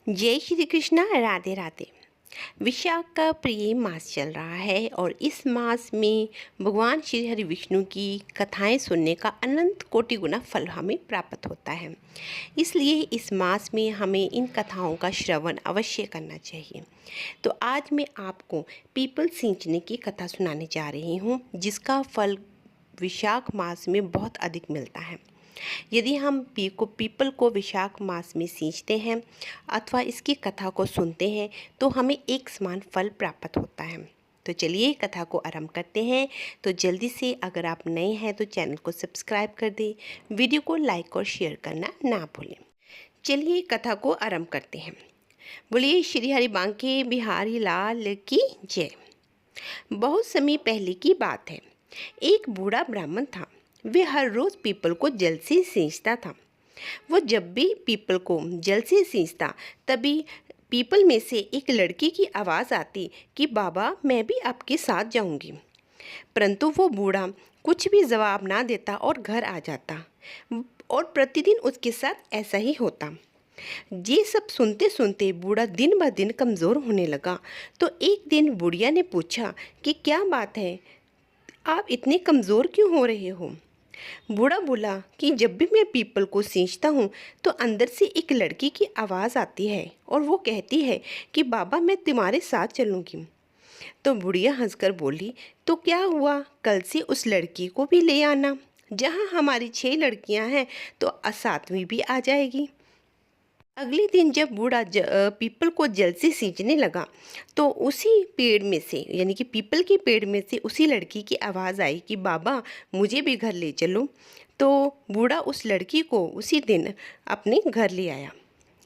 जय श्री कृष्णा। राधे राधे। विशाख का प्रिय मास चल रहा है और इस मास में भगवान श्री हरि विष्णु की कथाएं सुनने का अनंत कोटि गुना फल हमें प्राप्त होता है। इसलिए इस मास में हमें इन कथाओं का श्रवण अवश्य करना चाहिए। तो आज मैं आपको पीपल सींचने की कथा सुनाने जा रही हूँ, जिसका फल विशाख मास में बहुत अधिक मिलता है। यदि हम पीपल को विशाख मास में सींचते हैं अथवा इसकी कथा को सुनते हैं तो हमें एक समान फल प्राप्त होता है। तो चलिए कथा को आरंभ करते हैं। तो जल्दी से अगर आप नए हैं तो चैनल को सब्सक्राइब कर दें, वीडियो को लाइक और शेयर करना ना भूलें। चलिए कथा को आरंभ करते हैं। बोलिए श्री हरि बांके बिहारी लाल की जय। बहुत समय पहले की बात है। एक बूढ़ा ब्राह्मण था। वे हर रोज़ पीपल को जल से सींचता था। वो जब भी पीपल को जल से सींचता तभी पीपल में से एक लड़की की आवाज़ आती कि बाबा मैं भी आपके साथ जाऊंगी। परंतु वो बूढ़ा कुछ भी जवाब ना देता और घर आ जाता और प्रतिदिन उसके साथ ऐसा ही होता। ये सब सुनते सुनते बूढ़ा दिन ब दिन कमज़ोर होने लगा। तो एक दिन बुढ़िया ने पूछा कि क्या बात है, आप इतने कमज़ोर क्यों हो रहे हो। बूढ़ा बोला कि जब भी मैं पीपल को सींचता हूँ तो अंदर से एक लड़की की आवाज़ आती है और वो कहती है कि बाबा मैं तुम्हारे साथ चलूँगी। तो बुढ़िया हंसकर बोली, तो क्या हुआ, कल से उस लड़की को भी ले आना। जहाँ हमारी 6 लड़कियाँ हैं तो 7वीं भी आ जाएगी। अगले दिन जब बूढ़ा पीपल को जल से सींचने लगा तो उसी पेड़ में से यानी कि पीपल के पेड़ में से उसी लड़की की आवाज़ आई कि बाबा मुझे भी घर ले चलो। तो बूढ़ा उस लड़की को उसी दिन अपने घर ले आया।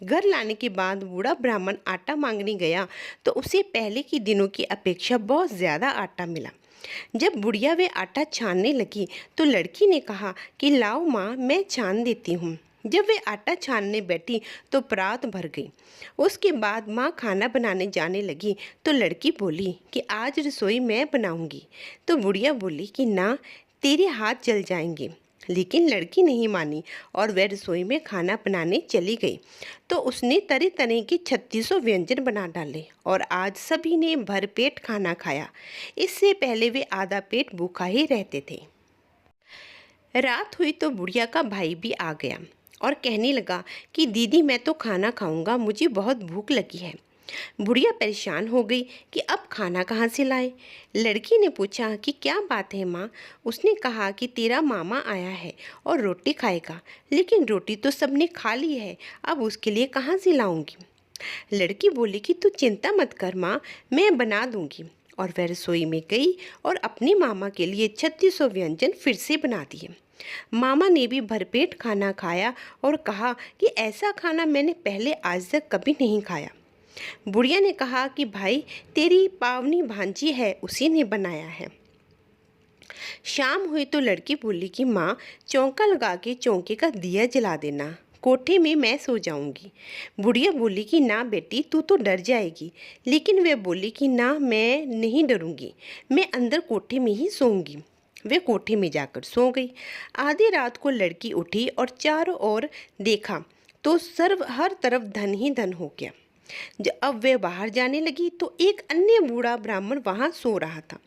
घर लाने के बाद बूढ़ा ब्राह्मण आटा मांगने गया तो उसे पहले के दिनों की अपेक्षा बहुत ज़्यादा आटा मिला। जब बुढ़िया वे आटा छानने लगी तो लड़की ने कहा कि लाओ माँ मैं छान देती हूँ। जब वे आटा छानने बैठी तो परात भर गई। उसके बाद माँ खाना बनाने जाने लगी तो लड़की बोली कि आज रसोई मैं बनाऊंगी। तो बुढ़िया बोली कि ना, तेरे हाथ जल जाएंगे। लेकिन लड़की नहीं मानी और वह रसोई में खाना बनाने चली गई। तो उसने तरह तरह के 3600 व्यंजन बना डाले और आज सभी ने भरपेट खाना खाया। इससे पहले वे आधा पेट भूखा ही रहते थे। रात हुई तो बुढ़िया का भाई भी आ गया और कहने लगा कि दीदी मैं तो खाना खाऊंगा, मुझे बहुत भूख लगी है। बुढ़िया परेशान हो गई कि अब खाना कहाँ से लाए। लड़की ने पूछा कि क्या बात है माँ। उसने कहा कि तेरा मामा आया है और रोटी खाएगा, लेकिन रोटी तो सबने खा ली है, अब उसके लिए कहाँ से लाऊंगी। लड़की बोली कि तू चिंता मत कर माँ, मैं बना दूंगी। और वह रसोई में गई और अपने मामा के लिए 3600 व्यंजन फिर से बना दिए। मामा ने भी भरपेट खाना खाया और कहा कि ऐसा खाना मैंने पहले आज तक कभी नहीं खाया। बुढ़िया ने कहा कि भाई तेरी पावनी भांजी है, उसी ने बनाया है। शाम हुई तो लड़की बोली कि माँ चौंका लगा के चौंके का दिया जला देना, कोठे में मैं सो जाऊंगी। बुढ़िया बोली कि ना बेटी तू तो डर जाएगी। लेकिन वह बोली कि ना मैं नहीं डरूंगी, मैं अंदर कोठे में ही सोऊंगी। वे कोठे में जाकर सो गई। आधी रात को लड़की उठी और चारों ओर देखा तो हर तरफ धन ही धन हो गया। जब अब वे बाहर जाने लगी तो एक अन्य बूढ़ा ब्राह्मण वहां सो रहा था।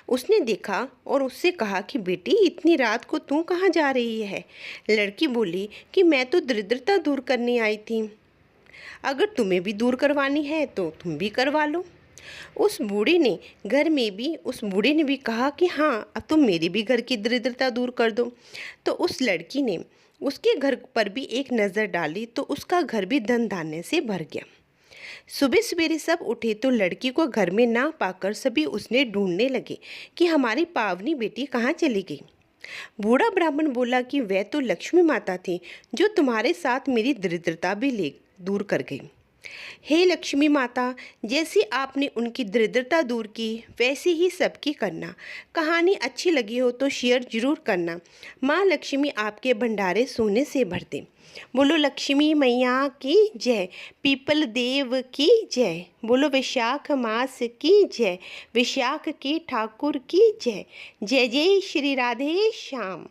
उसने देखा और उससे कहा कि बेटी इतनी रात को तू कहाँ जा रही है। लड़की बोली कि मैं तो दरिद्रता दूर करने आई थी, अगर तुम्हें भी दूर करवानी है तो तुम भी करवा लो। उस बूढ़े ने भी कहा कि हाँ अब तुम मेरी भी घर की दरिद्रता दूर कर दो। तो उस लड़की ने उसके घर पर भी एक नज़र डाली तो उसका घर भी धन धान्य से भर गया। सुबह सवेरे सब उठे तो लड़की को घर में ना पाकर सभी उसने ढूंढने लगे कि हमारी पावनी बेटी कहाँ चली गई। बूढ़ा ब्राह्मण बोला कि वह तो लक्ष्मी माता थी जो तुम्हारे साथ मेरी दरिद्रता भी ले दूर कर गई। हे लक्ष्मी माता, जैसी आपने उनकी दरिद्रता दूर की वैसे ही सबकी करना। कहानी अच्छी लगी हो तो शेयर जरूर करना। माँ लक्ष्मी आपके भंडारे सोने से भर दे। बोलो लक्ष्मी मैया की जय, पीपल देव की जय। बोलो विशाख मास की जय, विशाख के ठाकुर की जय। जय जय श्री राधे श्याम।